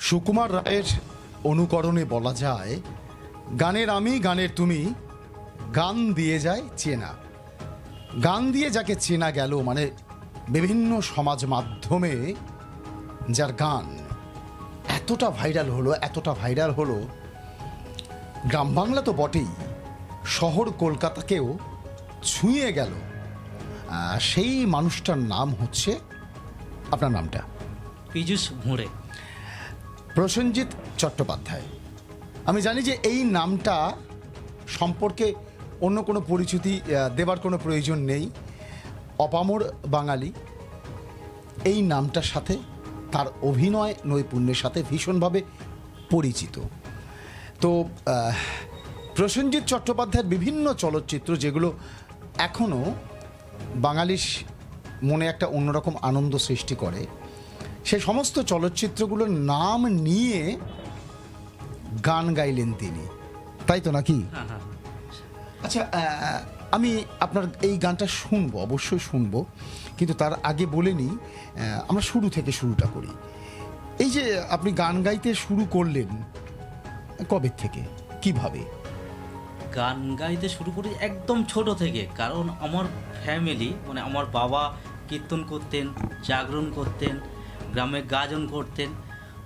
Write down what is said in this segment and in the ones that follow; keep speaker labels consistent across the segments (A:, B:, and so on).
A: সুকুমার রায়ের অনুকরণে বলা যায়, গানের আমি গানের তুমি, গান দিয়ে যায় চেনা। গান দিয়ে যাকে চেনা গেল, মানে বিভিন্ন সমাজ মাধ্যমে যার গান এতটা ভাইরাল হলো, গ্রাম বাংলা তো বটেই, শহর কলকাতাকেও ছুঁয়ে গেল। সেই মানুষটার নাম হচ্ছে, আপনার নামটা?
B: পীযূষ ভুঁড়ে।
A: প্রসেনজিৎ চট্টোপাধ্যায়। আমি জানি যে এই নামটা সম্পর্কে অন্য কোনো পরিচিতি দেবার কোনো প্রয়োজন নেই। অপামর বাঙালি এই নামটার সাথে, তার অভিনয় নৈপুণ্যের সাথে ভীষণভাবে পরিচিত। তো প্রসেনজিৎ চট্টোপাধ্যায়ের বিভিন্ন চলচ্চিত্র, যেগুলো এখনও বাঙালির মনে একটা অন্যরকম আনন্দ সৃষ্টি করে, সেই সমস্ত চলচ্চিত্রগুলোর নাম নিয়ে গান গাইলেন তিনি, তাই তো নাকি? আচ্ছা, আমি আপনার এই গানটা শুনবো, অবশ্যই শুনবো, কিন্তু তার আগে বলে নিই, আমরা শুরু থেকে শুরুটা করি। এই যে আপনি গান গাইতে শুরু করলেন কবে থেকে, কিভাবে?
B: গান গাইতে শুরু করি একদম ছোট থেকে, কারণ আমার ফ্যামিলি, মানে আমার বাবা কীর্তন করতেন, জাগরণ করতেন, গ্রামে গাজন করতেন।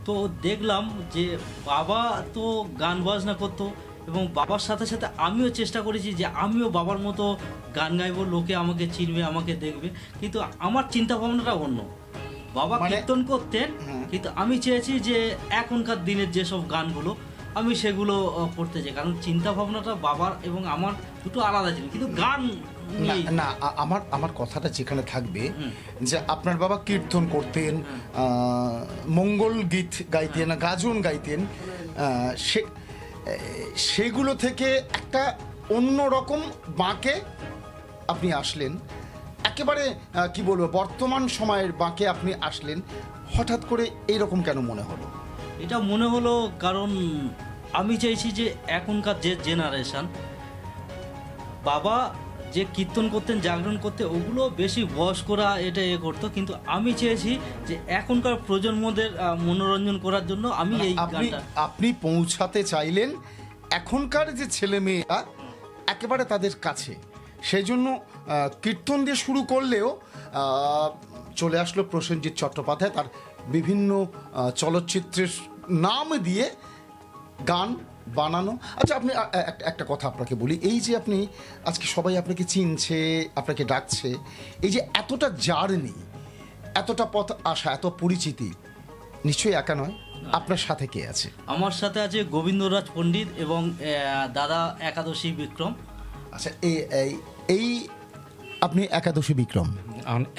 B: তো দেখলাম যে বাবা তো গান বাজনা করতো, এবং বাবার সাথে সাথে আমিও চেষ্টা করেছি যে আমিও বাবার মতো গান গাইবো, লোকে আমাকে চিনবে, আমাকে দেখবে। কিন্তু আমার চিন্তা ভাবনাটা অন্য। বাবা কীর্তন করতেন, কিন্তু আমি চেয়েছি যে এখনকার দিনের যেসব গানগুলো আমি সেগুলো করতে চাই, কারণ চিন্তা ভাবনাটা বাবার এবং আমার দুটো আলাদা ছিল। কিন্তু গান
A: না, আমার কথাটা যেখানে থাকবে যে আপনার বাবা কীর্তন করতেন, মঙ্গল গীত গাইতেন, গাজন গাইতেন, সেগুলো থেকে একটা অন্যরকম বাঁকে আপনি আসলেন, একেবারে কি বলবো, বর্তমান সময়ের বাঁকে আপনি আসলেন। হঠাৎ করে এইরকম কেন মনে হলো?
B: এটা মনে হলো কারণ আমি চাইছি যে এখনকার যে জেনারেশন, বাবা যে কীর্তন করতেন, জাগরণ করতে, ওগুলো বেশি বয়স্করা এটা করতো, কিন্তু আমি চেয়েছি যে এখনকার প্রজন্মদের মনোরঞ্জন করার জন্য আমি এই গানটা।
A: আপনি পৌঁছাতে চাইলেন এখনকার যে ছেলে মেয়েরা একেবারে তাদের কাছে, সেই জন্য কীর্তন দিয়ে শুরু করলেও চলে আসলো প্রসেনজিৎ চট্টোপাধ্যায়, তার বিভিন্ন চলচ্চিত্রের নাম দিয়ে গান বানানো। আচ্ছা, আপনি একটা কথা আপনাকে বলি, এই যে আপনি আজকে সবাই আপনাকে চিনছে, আপনাকে ডাকছে, এই যে এতটা জার্নি, এতটা পথ আসা, এত পরিচিতি, নিশ্চয়ই একা নয়, আপনার সাথে কে আছে?
B: আমার সাথে আছে গোবিন্দরাজ পণ্ডিত এবং দাদা একাদশী বিক্রম।
A: আচ্ছা, এই আপনি একাদশী বিক্রম?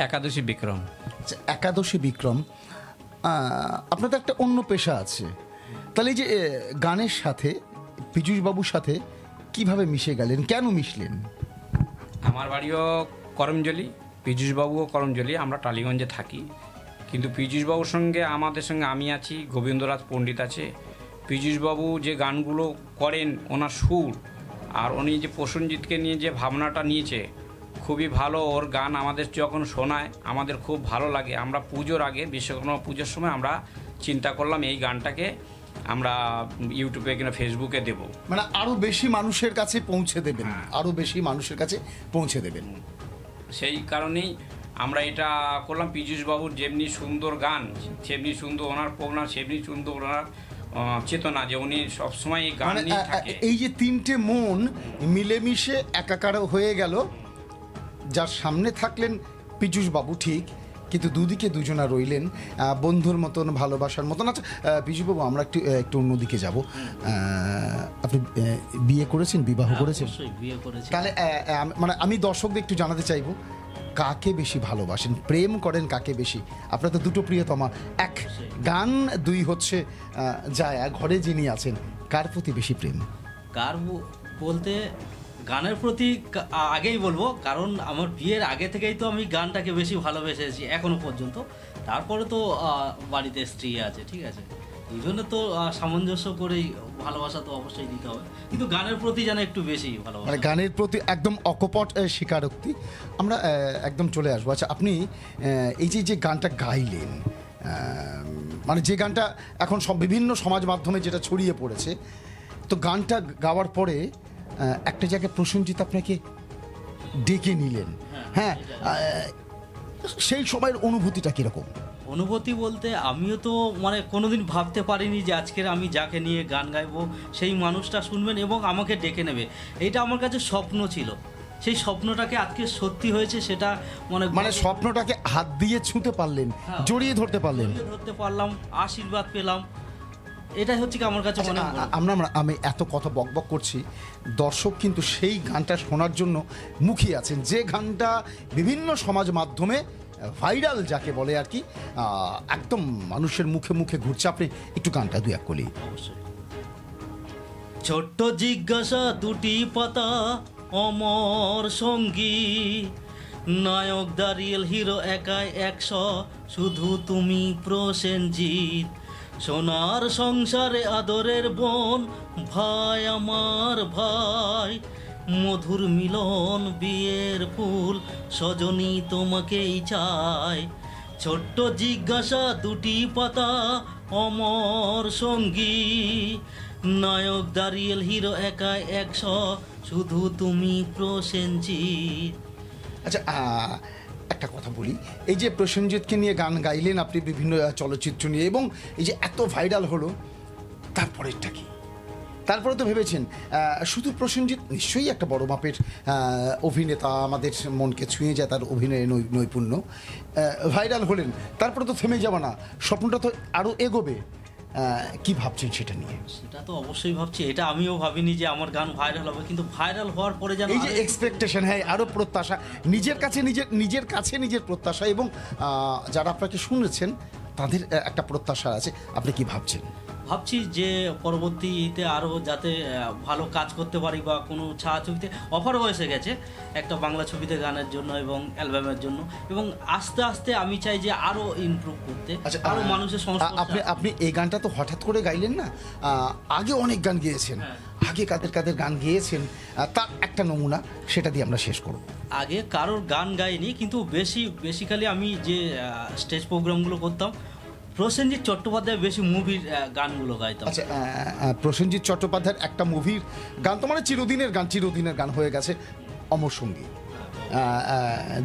C: একাদশী বিক্রম।
A: আচ্ছা, একাদশী বিক্রম, আপনার তো একটা অন্য পেশা আছে, তাহলে এই যে গানের সাথে পীযূষবাবুর সাথে কিভাবে মিশে গেলেন, কেন মিশলেন?
C: আমার বাড়িও করমজলি, পীযূষবাবুও করমজলি, আমরা টালিগঞ্জে থাকি। কিন্তু পীযূষবাবুর সঙ্গে আমাদের সঙ্গে আমি আছি, গোবিন্দরাজ পণ্ডিত আছে। পীযূষবাবু যে গানগুলো করেন, ওনার সুর আর উনি যে প্রসেনজিৎকে নিয়ে যে ভাবনাটা নিয়েছে, খুবই ভালো। ওর গান আমাদের যখন শোনায় আমাদের খুব ভালো লাগে। আমরা পুজোর আগে, বিশ্বকর্মা পুজোর সময় আমরা চিন্তা করলাম এই গানটাকে আমরা ইউটিউবে কিনা ফেসবুকে দেব,
A: মানে আরো বেশি মানুষের কাছে পৌঁছে দেবেন, আরো বেশি মানুষের কাছে পৌঁছে দেবেন।
C: সেই কারণেই আমরা এটা করলাম। পীযূষবাবুর যেমনি সুন্দর গান, সেমনি সুন্দর ওনার প্রোগ্রাম, সেমনি সুন্দর ওনার চেতনা, যে উনি সবসময় এই গান নিয়ে থাকে।
A: এই যে তিনটে মন মিলেমিশে একাকার হয়ে গেল, যার সামনে থাকলেন পীযূষবাবু ঠিক, কিন্তু দুদিকে দুজনা রইলেন বন্ধুর মতন, ভালোবাসার মতন। আচ্ছা পীযূষবাবু, আমরা একটু অন্যদিকে যাব। আপনি বিয়ে করেছেন, বিবাহ করেছেন?
B: বিয়ে করেছি।
A: তাহলে মানে আমি দর্শকদের একটু জানাতে চাইবো, কাকে বেশি ভালোবাসেন, প্রেম করেন কাকে বেশি? আপনার তো দুটো প্রিয়তমা, এক গান, দুই হচ্ছে জায়া, ঘরে যিনি আছেন, কার প্রতি বেশি প্রেম?
B: কার বলতে গানের প্রতি আগেই বলবো, কারণ আমার বিয়ের আগে থেকেই তো আমি গানটাকে বেশি ভালোবেসেছি এখনো পর্যন্ত। তারপরে তো বাড়িতে স্ত্রী আছে, ঠিক আছে, এই জন্য তো সামঞ্জস্য করেই ভালোবাসা তো অবশ্যই দিতে হবে, কিন্তু গানের প্রতি যেন একটু বেশি ভালোবাসা,
A: মানে গানের প্রতি একদম অকপট স্বীকারোক্তি। আমরা একদম চলে আসবো। আচ্ছা, আপনি এই যে গানটা গাইলেন, মানে যে গানটা এখন সব বিভিন্ন সমাজ মাধ্যমে যেটা ছড়িয়ে পড়েছে, তো গানটা গাওয়ার পরে একটা জায়গায় প্রসেনজিৎ আপনাকে ডেকে নিলেন, হ্যাঁ, সেই সময়ের অনুভূতিটা কীরকম?
B: অনুভূতি বলতে আমিও তো মানে কোনোদিন ভাবতে পারিনি যে আজকের আমি যাকে নিয়ে গান গাইবো সেই মানুষটা শুনবেন এবং আমাকে ডেকে নেবে। এটা আমার কাছে স্বপ্ন ছিল, সেই স্বপ্নটাকে আজকে সত্যি হয়েছে, সেটা
A: মানে স্বপ্নটাকে হাত দিয়ে ছুঁতে পারলেন, জড়িয়ে ধরতে পারলেন,
B: ধরতে পারলাম, আশীর্বাদ পেলাম, এটাই হচ্ছে কি আমার কাছে মনে হয়।
A: আমি এত কথা বকবক করছি, দর্শক কিন্তু সেই গানটা শোনার জন্য মুখিয়ে আছেন, যে গানটা বিভিন্ন সমাজ মাধ্যমে ভাইরাল যাকে বলে আর কি, একদম মানুষের মুখে মুখে ঘুরছে। আপনি একটু গানটা দুই এক কলি।
B: অবশ্যই। ছোট্ট জিজ্ঞাসা দুটি পাতা অমর সঙ্গী, নায়ক দাঁড়িয়েল হিরো একাই 100, শুধু তুমি প্রসেনজিৎ, সোনার সংসারে আদরের বোন, ভাই আমার ভাই, মধুর মিলন বিয়ের ফুল, সজনী তোমাকেই চাই। ছোট্ট জিজ্ঞাসা দুটি পাতা অমর সঙ্গী, নায়ক দাঁড়িয়েল হিরো একাই 100, শুধু তুমি প্রসেনজিৎ।
A: আচ্ছা, একটা কথা বলি, এই যে প্রসেনজিৎকে নিয়ে গান গাইলেন আপনি বিভিন্ন চলচ্চিত্র নিয়ে, এবং এই যে এত ভাইরাল হলো, তারপরেরটা কি? তারপরে তো ভেবেছেন শুধু প্রসেনজিৎ নিশ্চয়ই একটা বড় মাপের অভিনেতা, আমাদের মনকে ছুঁয়ে যায় তার অভিনয়ের নৈপুণ্য, ভাইরাল হলেন, তারপরে তো থেমে যাবে না, স্বপ্নটা তো আরও এগোবে। কি ভাবছেন সেটা নিয়ে?
B: সেটা তো অবশ্যই ভাবছি, এটা আমিও ভাবিনি যে আমার গান ভাইরাল হবে, কিন্তু ভাইরাল হওয়ার পরে যেন
A: এই যে এক্সপেকটেশন, হ্যাঁ, আরও প্রত্যাশা, নিজের কাছে নিজের প্রত্যাশা, এবং যারা আপনাকে শুনেছেন তাদের একটা প্রত্যাশা আছে। আপনি কি ভাবছেন?
B: ভাবছি যে পরবর্তীতে আরও যাতে ভালো কাজ করতে পারি, বা কোনো ছায়াছবিতে অফারও এসে গেছে একটা বাংলা ছবিতে গানের জন্য এবং অ্যালবামের জন্য, এবং আস্তে আস্তে আমি চাই যে আরও ইমপ্রুভ করতে, আরও মানুষের সংস্পর্শে।
A: আপনি এই গানটা তো হঠাৎ করে গাইলেন না, আগে অনেক গান গেয়েছেন, আগে কাদের গান গেয়েছেন, তার একটা নমুনা সেটা দিয়ে আমরা শেষ করব।
B: আগে কারোর গান গাইনি, কিন্তু বেসিক্যালি আমি যে স্টেজ প্রোগ্রামগুলো করতাম, প্রসেনজিৎ চট্টোপাধ্যায় বেশি মুভির গানগুলো গাইতাম।
A: আচ্ছা, প্রসেনজিৎ চট্টোপাধ্যায়ের একটা মুভির গান তো মানে চিরদিনের গান হয়ে গেছে, অমর সঙ্গী,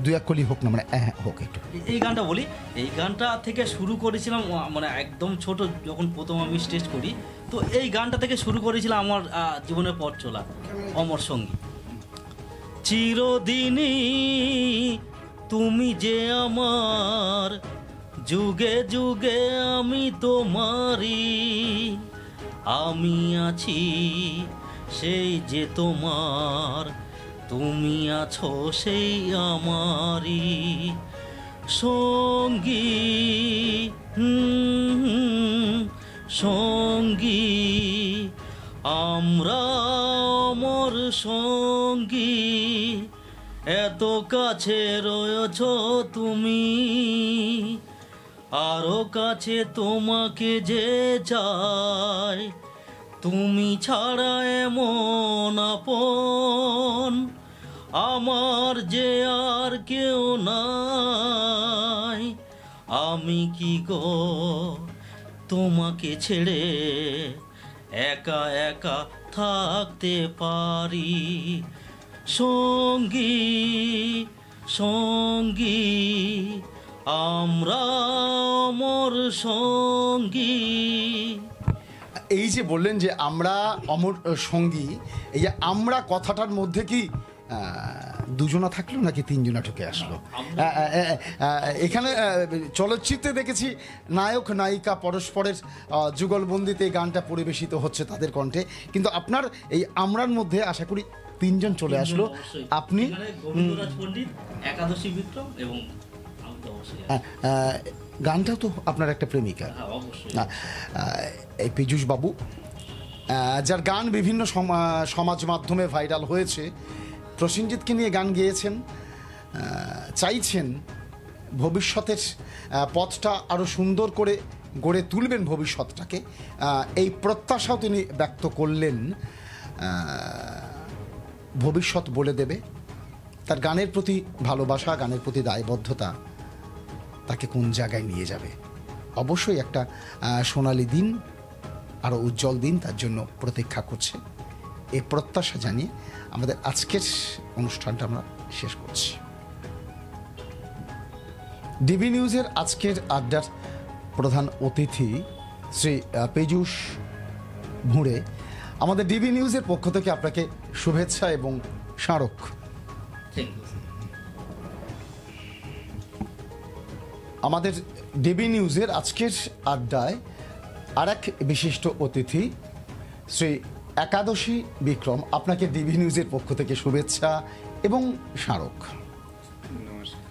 A: দুই এক কলি হোক না, মানে হোক একটু।
B: এই গানটা বলি, এই গানটা থেকে শুরু করেছিলাম, মানে একদম ছোট যখন প্রথম আমি স্টেজ করি, তো এই গানটা থেকে শুরু করেছিলাম আমার জীবনের পথ চলা, অমর সঙ্গী। চিরদিনই তুমি যে আমার, যুগে যুগে আমি তোমারই, আমি আছি সেই যে তোমার, তুমি আছো সেই আমারই সঙ্গী, সঙ্গী আমরা অমর সঙ্গী, এত কাছে রয়েছ তুমি, আরো কাছে তোমাকে যে চাই, তুমি ছাড়া এমন আপন আমার যে আর কেউ নাই, আমি কি গো তোমাকে ছেড়ে একা একা থাকতে পারি, সঙ্গী সঙ্গী আমরা অমর সঙ্গী।
A: এই যে বললেন যে আমরা অমর সঙ্গী, এই যে আমরা কথাটার মধ্যে কি দুজনা থাকলো নাকি তিনজনা ঢুকে আসলো? এখানে চলচ্চিত্রে দেখেছি নায়ক নায়িকা পরস্পরের যুগলবন্দিতে এই গানটা পরিবেশিত হচ্ছে তাদের কণ্ঠে, কিন্তু আপনার এই আমরার মধ্যে আশা করি তিনজন চলে আসলো। আপনি
B: গোবিন্দরাজ পণ্ডিত, একাদশী বিক্রম এবং
A: গানটাও তো আপনার একটা প্রেমিকা, এই পীযূষ বাবু, যার গান বিভিন্ন সমাজ মাধ্যমে ভাইরাল হয়েছে, প্রসেনজিৎকে নিয়ে গান গেয়েছেন, চাইছেন ভবিষ্যতের পথটা আরও সুন্দর করে গড়ে তুলবেন ভবিষ্যৎটাকে, এই প্রত্যাশাও তিনি ব্যক্ত করলেন। ভবিষ্যৎ বলে দেবে, তার গানের প্রতি ভালোবাসা, গানের প্রতি দায়বদ্ধতা তাকে কোন জায়গায় নিয়ে যাবে। অবশ্যই একটা সোনালী দিন, আরও উজ্জ্বল দিন তার জন্য প্রতীক্ষা করছে। এই প্রত্যাশা জানিয়ে আমাদের আজকের অনুষ্ঠানটা আমরা শেষ করছি। ডিবি নিউজের আজকের আড্ডার প্রধান অতিথি শ্রী পীযূষ ভুঁড়ে, আমাদের ডিবি নিউজের পক্ষ থেকে আপনাকে শুভেচ্ছা এবং স্মারক।
B: Thank you.
A: আমাদের ডিবি নিউজের আজকের আড্ডায় আর এক বিশিষ্ট অতিথি শ্রী একাদশী বিক্রম, আপনাকে ডিবি নিউজের পক্ষ থেকে শুভেচ্ছা এবং স্মারক।
C: নমস্কার।